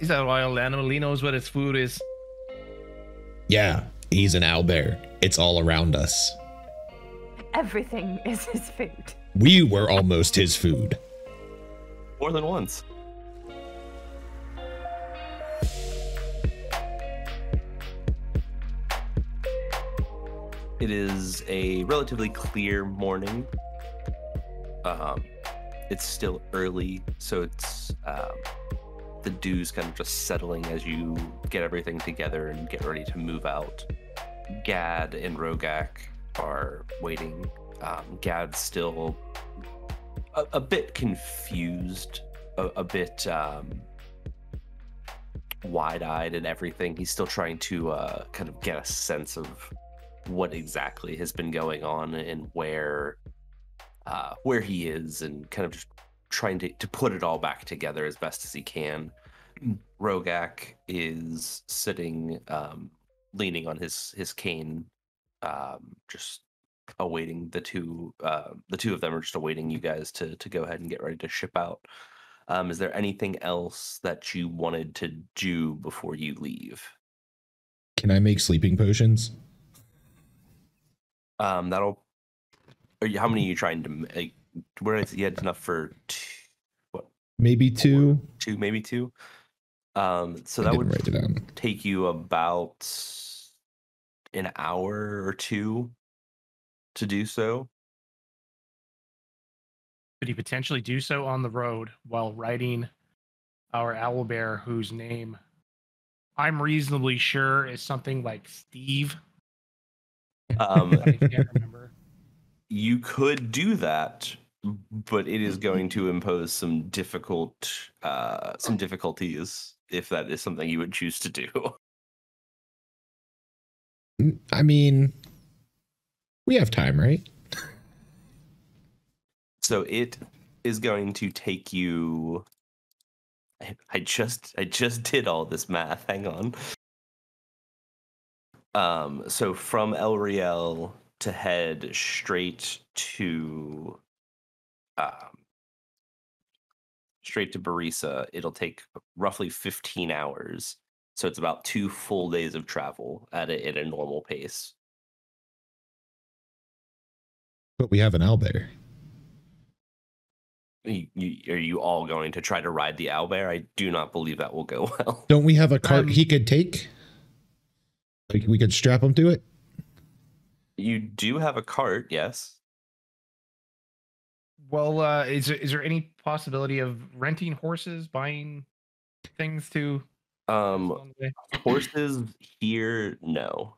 He's a wild animal. He knows what its food is. Yeah, he's an owlbear. It's all around us. Everything is his food. We were almost his food. More than once. It is a relatively clear morning. It's still early, so it's the dew's kind of just settling as you get everything together and get ready to move out. Gad and Rogak are waiting. Gad's still a bit confused, a bit wide-eyed and everything. He's still trying to kind of get a sense of what exactly has been going on and where he is, and kind of just trying to put it all back together as best as he can. Rogak is sitting, leaning on his cane, just awaiting the two of them are just awaiting you guys to go ahead and get ready to ship out. Is there anything else that you wanted to do before you leave? Can I make sleeping potions? How many are you trying to make? Where is you had enough for what? Maybe two. Maybe two. So I that would write it down. take you about an hour or two to do so. Could he potentially do so on the road while riding our owlbear, whose name I'm reasonably sure is something like Steve? I can't remember. You could do that, but it is going to impose some difficulties if that is something you would choose to do. I mean, we have time, right? So it is going to take you. I just did all this math. Hang on. So from Elriel to head straight to Burrissa, it'll take roughly 15 hours. So it's about 2 full days of travel at a normal pace. But we have an owlbear. Are you all going to try to ride the owlbear? I do not believe that will go well. Don't we have a cart he could take? Like we could strap him to it? You do have a cart, yes. Well, is there any possibility of renting horses, buying things to? Horses here, no.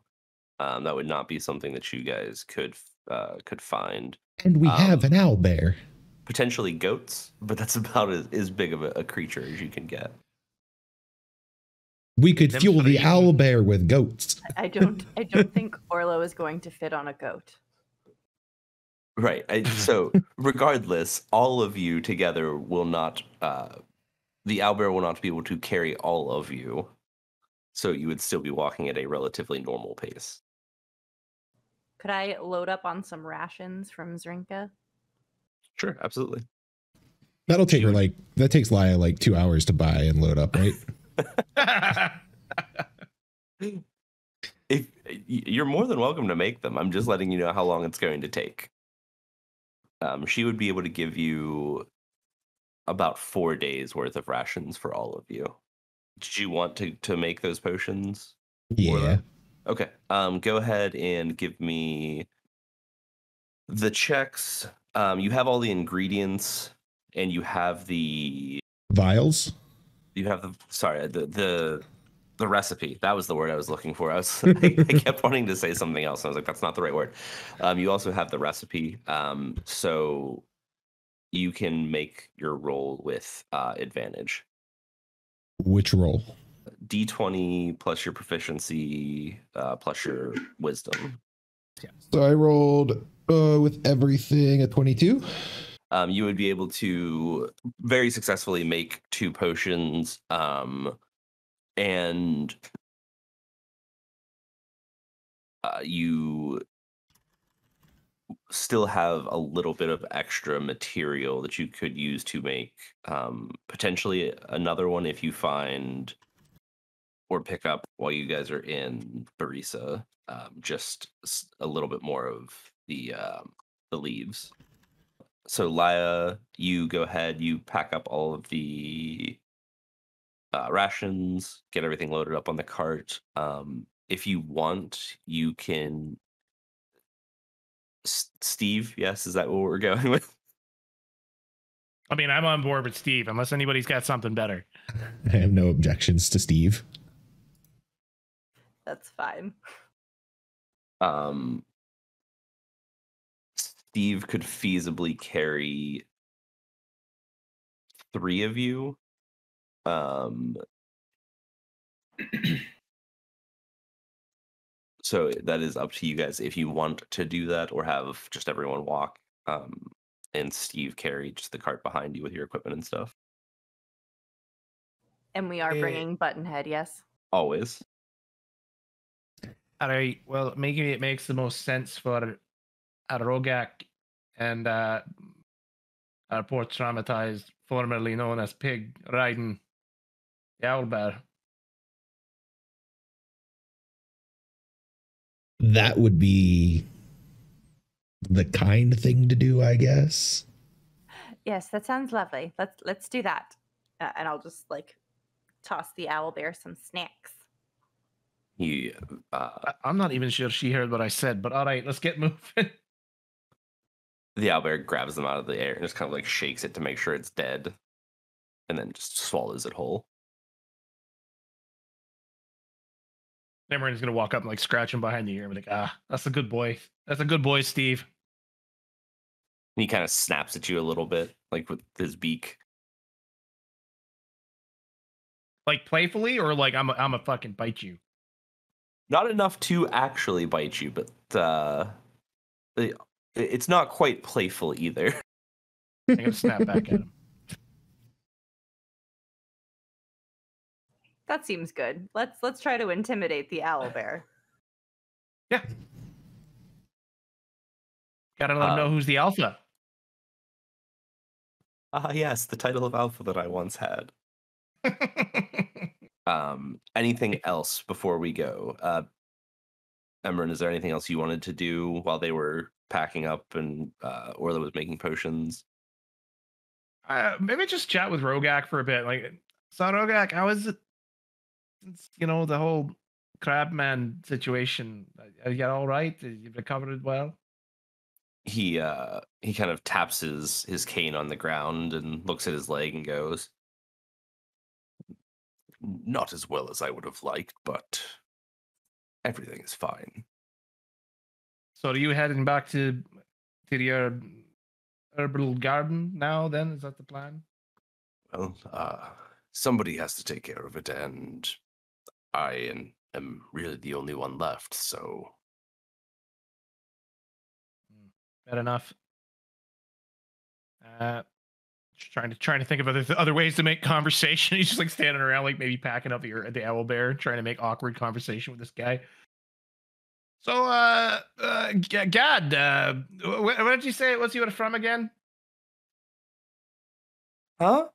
That would not be something that you guys could find. And we have an owlbear. Potentially goats, but that's about as big of a creature as you can get. We could fuel the owlbear with goats. I don't think Orlo is going to fit on a goat. Right. So regardless, all of you together will not. The owlbear will not be able to carry all of you. So you would still be walking at a relatively normal pace. Could I load up on some rations from Zrinka? Sure, absolutely. That'll take her that takes Laya like 2 hours to buy and load up, right? If you're more than welcome to make them. I'm just letting you know how long it's going to take. She would be able to give you about 4 days worth of rations for all of you. Did you want to make those potions? Yeah. Okay. Go ahead and give me the checks. You have all the ingredients, and you have the vials. You have the recipe. That was the word I was looking for. I kept wanting to say something else. I was like, that's not the right word. You also have the recipe, so you can make your roll with advantage. Which roll? D20 plus your proficiency plus your wisdom. Yeah. So I rolled with everything a 22. You would be able to very successfully make 2 potions, and you still have a little bit of extra material that you could use to make potentially another one if you find or pick up while you guys are in Burrissa, just a little bit more of the leaves. So Laya, you go ahead, you pack up all of the rations, get everything loaded up on the cart. If you want, you can. Steve, yes, is that what we're going with? I mean, I'm on board with Steve, unless anybody's got something better. I have no objections to Steve. That's fine. Steve could feasibly carry 3 of you. So that is up to you guys if you want to do that or have just everyone walk. And Steve carry just the cart behind you with your equipment and stuff. And we are bringing Buttonhead, yes? Always. All right. Well, maybe it makes the most sense for Rogak and our poor traumatized, formerly known as Pig, riding the owlbear. That would be the kind thing to do, I guess. Yes, that sounds lovely. Let's do that. And I'll just like toss the owlbear some snacks. He, I'm not even sure she heard what I said, but all right, let's get moving. The owlbear grabs them out of the air and just kind of like shakes it to make sure it's dead, and then just swallows it whole. Emmerin is gonna walk up and like scratch him behind the ear and be like, that's a good boy. That's a good boy, Steve. And he kind of snaps at you a little bit, like with his beak. Like playfully, or like I'm a fucking bite you. Not enough to actually bite you, but it's not quite playful either. I'm gonna snap back at him. That seems good. Let's try to intimidate the owlbear. Yeah. Gotta let him know who's the alpha. Yes, the title of alpha that I once had. Anything else before we go? Emmerin, is there anything else you wanted to do while they were packing up and Orlo was making potions? Maybe just chat with Rogak for a bit. Like, so Rogak, how is it? Since, the whole crabman situation, are you all right? You've recovered well? He kind of taps his cane on the ground and looks at his leg and goes, "Not as well as I would have liked, but everything is fine." So are you heading back to your herbal garden now then? Is that the plan? Well, somebody has to take care of it, and I am really the only one left, so... Fair enough. Just trying to think of other ways to make conversation. He's just like standing around, like maybe packing up the owlbear, trying to make awkward conversation with this guy. So, Gad, what did you say? What's you from again? Huh?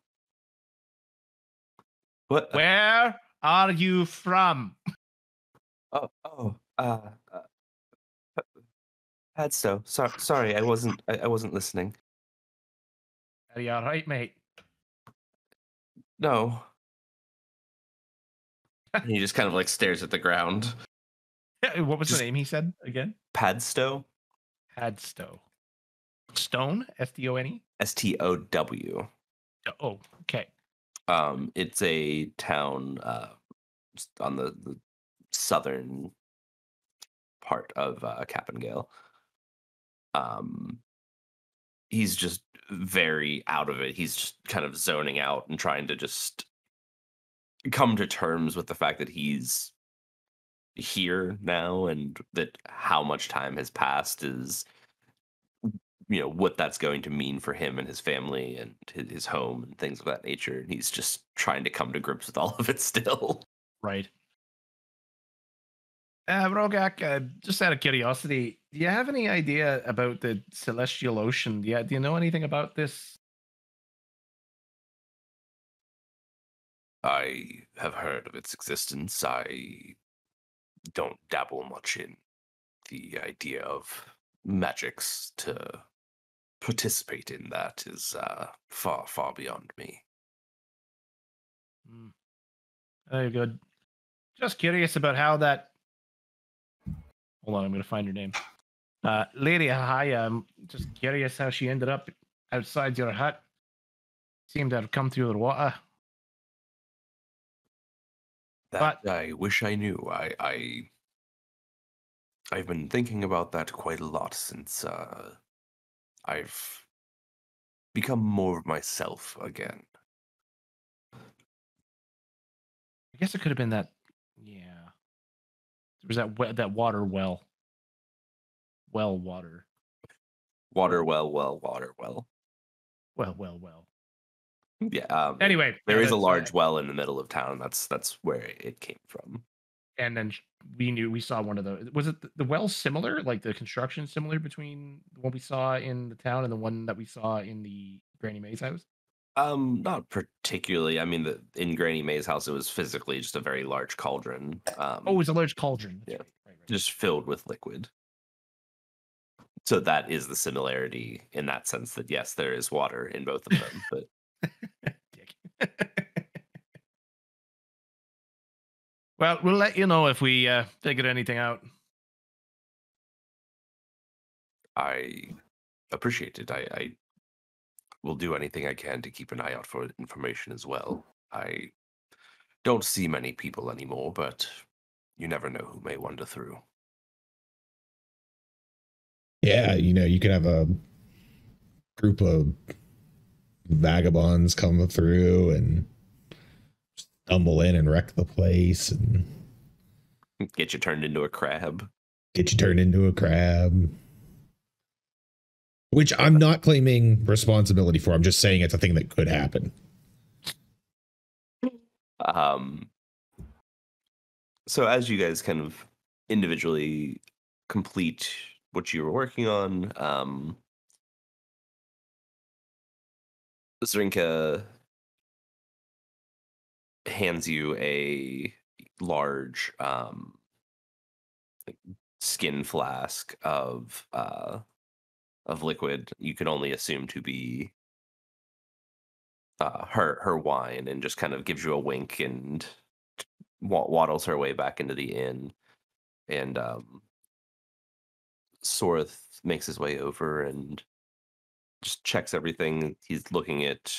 What? Where are you from? Padstow. Sorry, I wasn't listening. Are you all right, mate? No. And he just kind of like stares at the ground. What was the name he said again? Padstow. Padstow. Stone? S-T-O-N-E? S-T-O-W. Oh, okay. It's a town on the southern part of Capengale. He's just very out of it. He's just kind of zoning out and trying to just come to terms with the fact that he's here now and that how much time has passed is, what that's going to mean for him and his family and his home and things of that nature. And he's just trying to come to grips with all of it still. Right. Rogak, just out of curiosity, Do you have any idea about the Celestial Ocean? Do you know anything about this? I have heard of its existence. I don't dabble much in the idea of magics. To participate in that is far, far beyond me. Very good. Just curious about how that. Hold on, I'm going to find her name. Lady Haya, I'm just curious how she ended up outside your hut. Seemed to have come through the water. That I wish I knew. I've been thinking about that quite a lot since I've become more of myself again. I guess it could have been that. Yeah. There was that water well. Well water. Water well. Well. Yeah. Anyway, there is a large well in the middle of town. That's where it came from. And then we saw one of those. Was it the well similar? Like the construction similar between the one we saw in the town and the one that we saw in the Granny Mae's house? Not particularly. I mean, in Granny Mae's house, it was physically just a very large cauldron. It was a large cauldron. That's right. Just filled with liquid. So that is the similarity in that sense. That yes, there is water in both of them, but. Well, we'll let you know if we figure anything out. I appreciate it. I will do anything I can to keep an eye out for information as well. I don't see many people anymore, but you never know who may wander through. Yeah, you can have a group of vagabonds come through and stumble in and wreck the place and get you turned into a crab. Which I'm not claiming responsibility for. I'm just saying it's a thing that could happen. So as you guys kind of individually complete what you were working on, Zrinka hands you a large skin flask of liquid. You can only assume to be her wine, and just kind of gives you a wink and waddles her way back into the inn. And Sorth makes his way over and just checks everything. He's looking at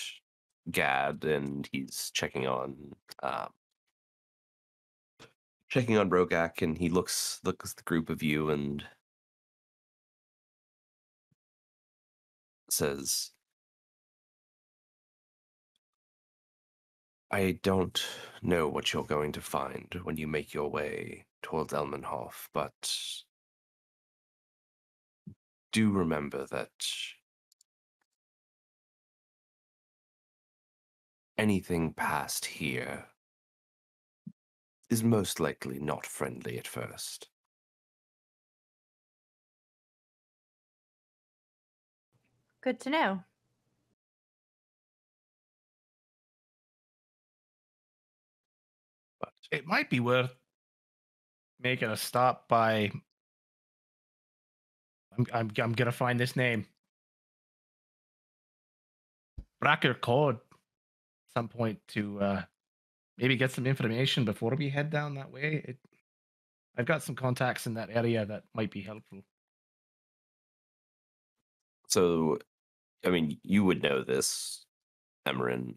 Gad, and he's checking on Rogak, and he looks at the group of you and says, I don't know what you're going to find when you make your way towards Elmenhof, but do remember that anything past here is most likely not friendly at first. Good to know. But It might be worth making a stop by. I'm gonna find this name. Bracker Code. At some point to maybe get some information before we head down that way. I've got some contacts in that area that might be helpful. So, I mean, you would know this, Emmerin.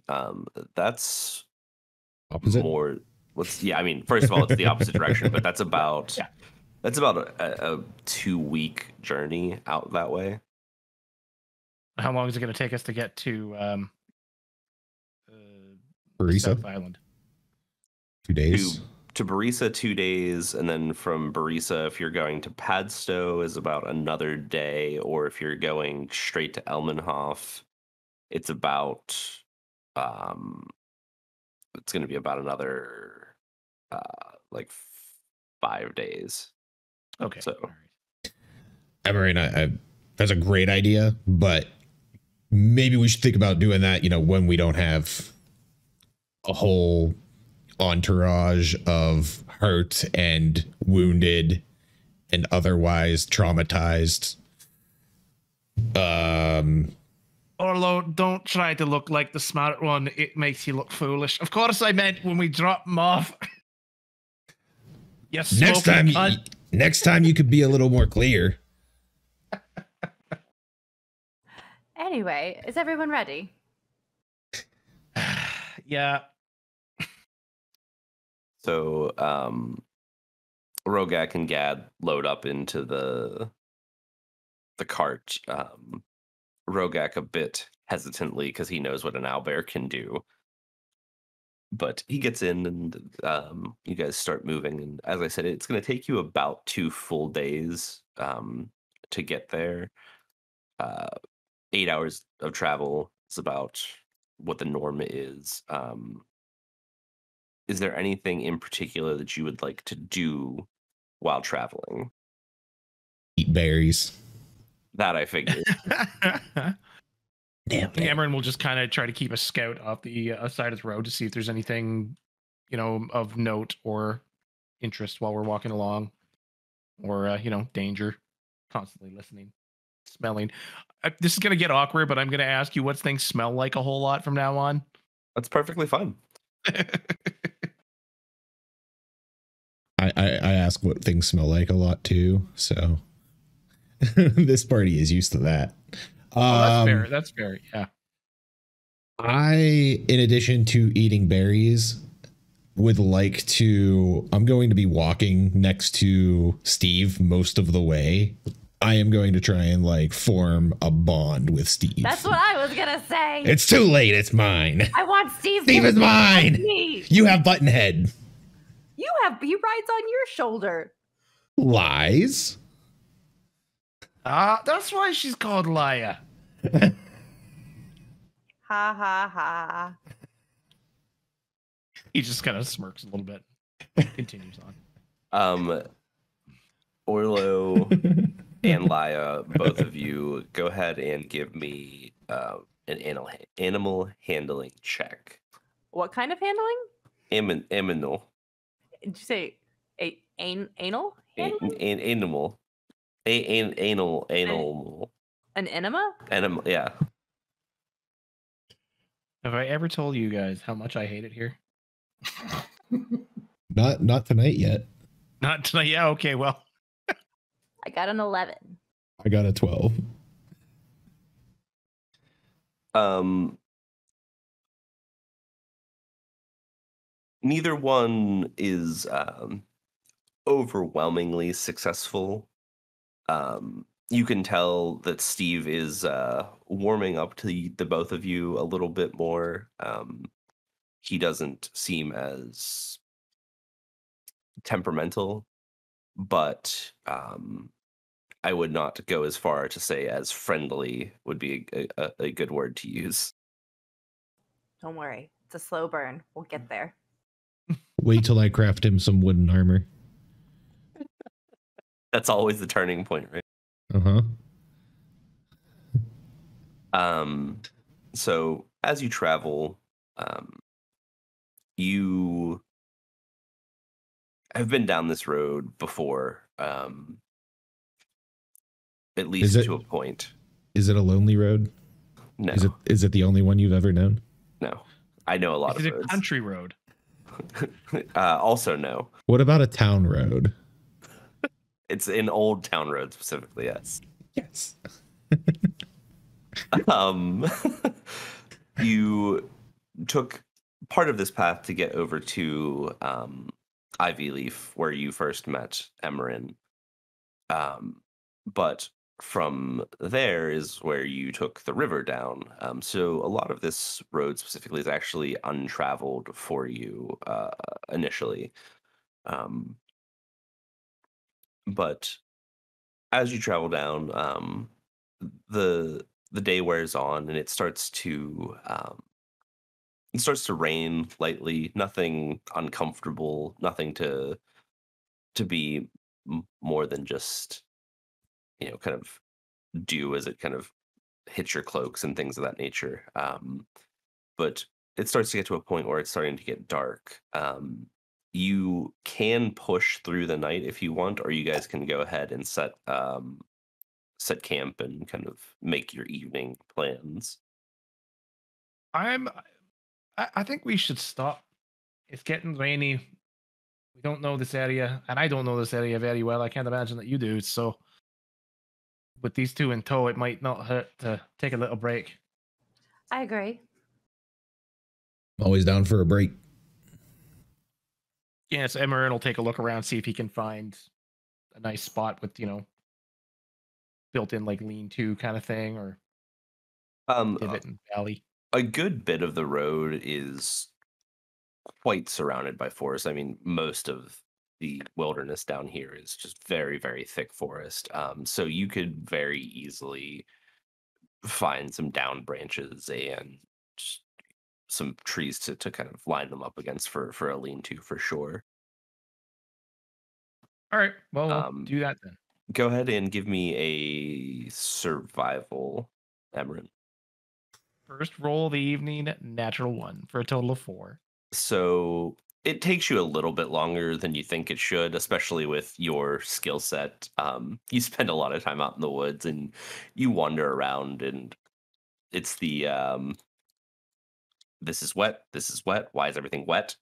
That's opposite. More. I mean, first of all, it's the opposite direction, but that's about a 2-week journey out that way. How long is it going to take us to get to Burrissa? South Island? 2 days. To Burrissa, 2 days, and then from Burrissa, if you're going to Padstow, is about another day, or if you're going straight to Elmenhof, it's about it's going to be about another 5 days. Okay. So, Emmerin, that's a great idea, but maybe we should think about doing that, when we don't have a whole entourage of hurt and wounded and otherwise traumatized. Orlo, don't try to look like the smart one. It makes you look foolish. Of course, I meant when we drop them off. Yes. Next time you could be a little more clear. Anyway, is everyone ready? Yeah. So, Rogak and Gad load up into the cart. Rogak a bit hesitantly because he knows what an owlbear can do. But he gets in and you guys start moving. And as I said, it's going to take you about 2 full days to get there. 8 hours of travel is about what the norm is. Is there anything in particular that you would like to do while traveling? Eat berries. That I figured. Damn. Emmerin will just kind of try to keep a scout off the side of the road to see if there's anything, of note or interest while we're walking along, or danger. Constantly listening, smelling. This is gonna get awkward, but I'm gonna ask you what things smell like a whole lot from now on. That's perfectly fine. I ask what things smell like a lot too, so this party is used to that. That's fair. That's fair. Yeah. In addition to eating berries, I'm going to be walking next to Steve most of the way. I am going to try and form a bond with Steve. That's what I was gonna say. It's too late. It's mine. I want Steve. Steve is mine. You have Buttonhead. He rides on your shoulder. Lies. That's why she's called Liar. Ha ha ha. He just kind of smirks a little bit. Continues on. Orlo and Laya, both of you, go ahead and give me an animal handling check. What kind of handling? Aminal. Did you say anal handling? Animal. Anal. An enema? Animal, yeah. Have I ever told you guys how much I hate it here? Not tonight yet. Not tonight. Yeah. Okay. Well, I got an 11. I got a 12. Neither one is overwhelmingly successful. You can tell that Steve is warming up to the both of you a little bit more. He doesn't seem as temperamental, but I would not go as far to say as friendly would be a good word to use. Don't worry. It's a slow burn. We'll get there. Wait till I craft him some wooden armor. That's always the turning point, right? So as you travel, you have been down this road before, at least to a point. Is it a lonely road? No. Is it the only one you've ever known? No. I know a lot of roads. Is it a country road? Also no. What about a town road? It's an old town road specifically, yes. Yes. You took part of this path to get over to Ivy Leaf, where you first met Emmerin. But from there is where you took the river down. So a lot of this road specifically is actually untraveled for you initially. But as you travel down, the day wears on and it starts to rain lightly. Nothing uncomfortable. Nothing to be more than just kind of do as it kind of hits your cloaks and things of that nature. But it starts to get to a point where it's starting to get dark. You can push through the night if you want, or you guys can go ahead and set camp and kind of make your evening plans. I think we should stop. It's getting rainy. We don't know this area, and I don't know this area very well. I can't imagine that you do. So, with these two in tow, it might not hurt to take a little break. I agree. Always down for a break. Yes, Emmerin will take a look around, see if he can find a nice spot with, built-in like lean-to kind of thing, or divot and valley. A good bit of the road is quite surrounded by forest. I mean, most of the wilderness down here is just very, very thick forest. So you could very easily find some down branches and just some trees to kind of line them up against for a lean-to for sure. All right, well, we'll do that then. Go ahead and give me a survival, Emmerin. First roll of the evening, natural 1 for a total of 4. So it takes you a little bit longer than you think it should, especially with your skill set. You spend a lot of time out in the woods and you wander around, and it's the this is wet, why is everything wet?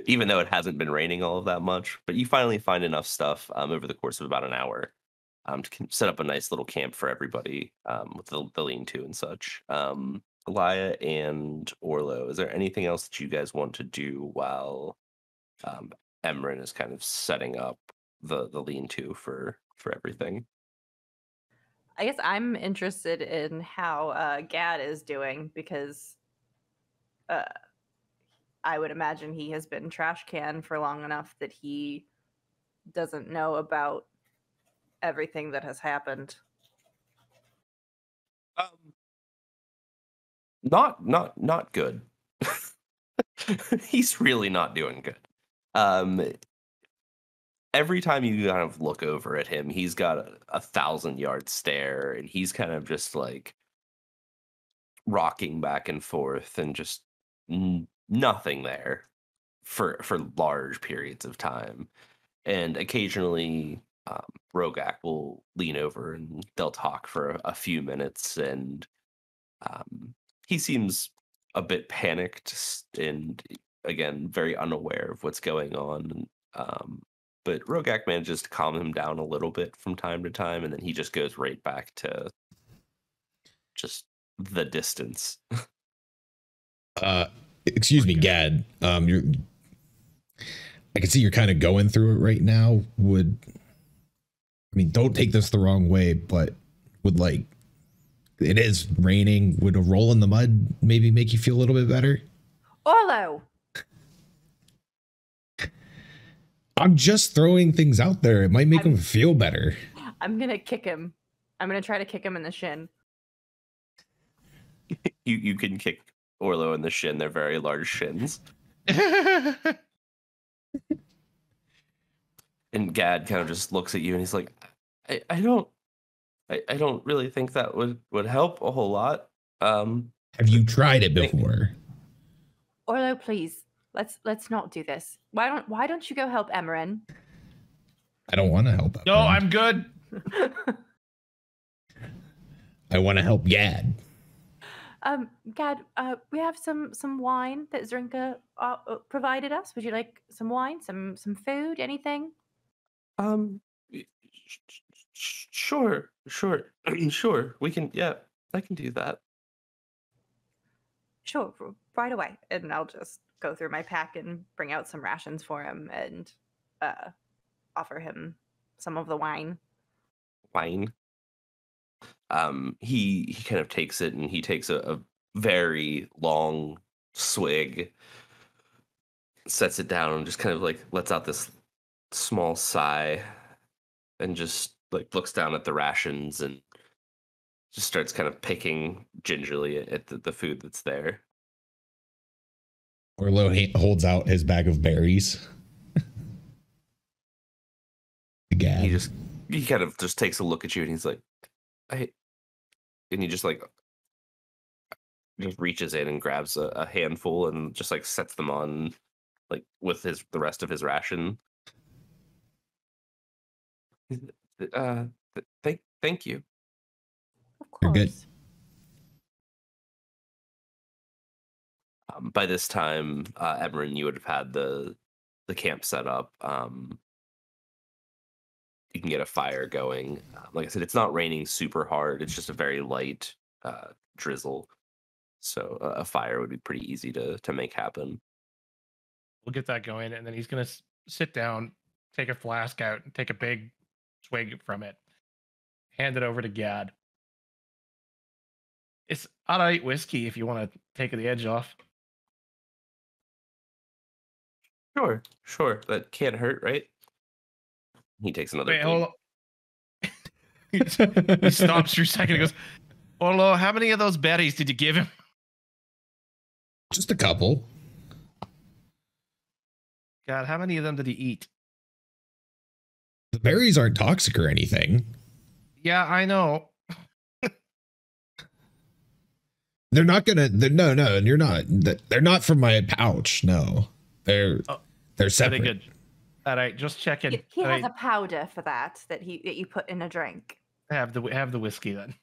Even though it hasn't been raining all of that much. But you finally find enough stuff over the course of about an hour to set up a nice little camp for everybody with the lean-to and such. Elia and Orlo, is there anything else that you guys want to do while Emmerin is kind of setting up the lean-to for everything? I guess I'm interested in how Gad is doing, because I would imagine he has been trash can for long enough that he doesn't know about everything that has happened. Not good. He's really not doing good. Every time you kind of look over at him, he's got a 1,000-yard stare, and he's kind of just like rocking back and forth and just nothing there for large periods of time. And occasionally Rogak will lean over and they'll talk for a few minutes, and he seems a bit panicked and again very unaware of what's going on. But Rogak manages to calm him down a little bit from time to time, and then he just goes right back to just the distance. Excuse me, Gad. I can see you're kind of going through it right now. Don't take this the wrong way, but it is raining. Would a roll in the mud maybe make you feel a little bit better? Orlo! I'm just throwing things out there. It might make him feel better. I'm going to kick him. I'm going to try to kick him in the shin. You can kick Orlo in the shin. They're very large shins. And Gad kind of just looks at you and he's like, I don't really think that would help a whole lot. Have you tried it before? Orlo, please. Let's not do this. Why don't you go help Emmerin? I don't want to help Emmerin. No, I'm good. I want to help Gad. Gad, we have some wine that Zrinka provided us. Would you like some wine, some food, anything? Sure. We can, yeah, I can do that. Sure, right away. And I'll just go through my pack and bring out some rations for him and offer him some of the wine. Wine? He kind of takes it and he takes a very long swig, sets it down and just kind of like lets out this small sigh and just like looks down at the rations and just starts kind of picking gingerly at the food that's there. Orlo holds out his bag of berries. Gad. He just he kind of just takes a look at you and he's like, and he just like reaches in and grabs a handful and just like sets them on like with the rest of his ration. Thank you. Of You're good. course. By this time, Emmerin, you would have had the camp set up. You can get a fire going. Like I said, it's not raining super hard. It's just a very light drizzle. So a fire would be pretty easy to make happen. We'll get that going, and then he's gonna sit down, take a flask out, and take a big swig from it. Hand it over to Gad. It's alright whiskey if you want to take the edge off. Sure. That can't hurt, right? He takes another. Wait, hold on. He stops for a second and goes, Orlo, how many of those berries did you give him? Just a couple. God, how many of them did he eat? The berries aren't toxic or anything. Yeah, I know. They're not gonna. No, and you're not. They're not from my pouch. No, they're separate. Very good. All right, just checking. He has a powder for that you put in a drink. Have the whiskey then.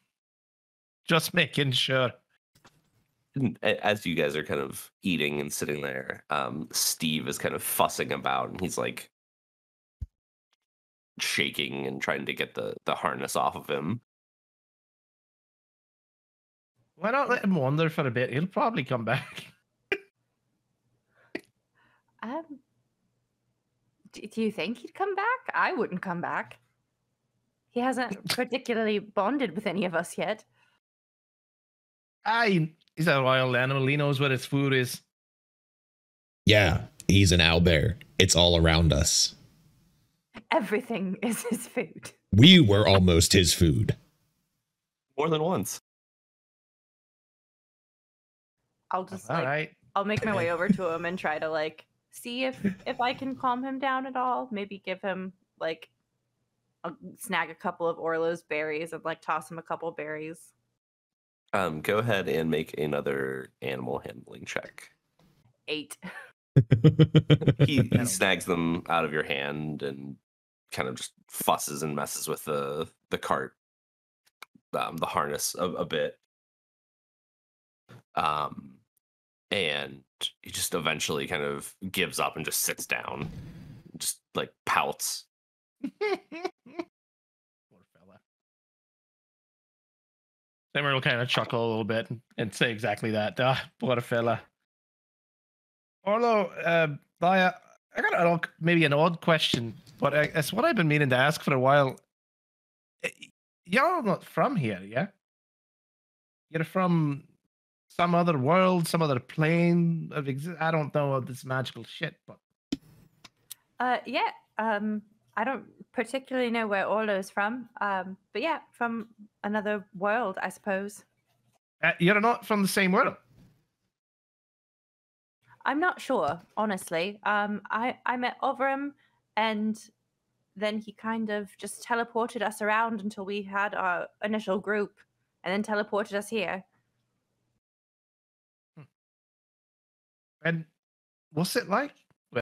Just making sure. As you guys are kind of eating and sitting there, Steve is kind of fussing about, and he's like shaking and trying to get the harness off of him. Why not let him wander for a bit? He'll probably come back. Do you think he'd come back? I wouldn't come back. He hasn't particularly bonded with any of us yet. He's a wild animal. He knows where his food is. Yeah, he's an owlbear. It's all around us. Everything is his food. We were almost his food. More than once. I'll just All right. I'll make my way over to him and try to see if I can calm him down at all. Maybe give him I'll snag a couple of Orlo's berries and toss him a couple berries. Go ahead and make another animal handling check. 8. He snags them out of your hand and kind of just fusses and messes with the cart, the harness a bit. And he just eventually kind of gives up and just sits down, just pouts. Poor fella. Simmer will kind of chuckle a little bit and say exactly that. Poor fella. Orlo, I got maybe an odd question, but it's what I've been meaning to ask for a while. Y'all not from here, yeah? You're from some other world, some other plane of I don't know all this magical shit, but Yeah. I don't particularly know where Orlo's from. But yeah, from another world, I suppose. You're not from the same world. I'm not sure, honestly. I met Ovram, and then he kind of just teleported us around until we had our initial group, and then teleported us here. And what's it like?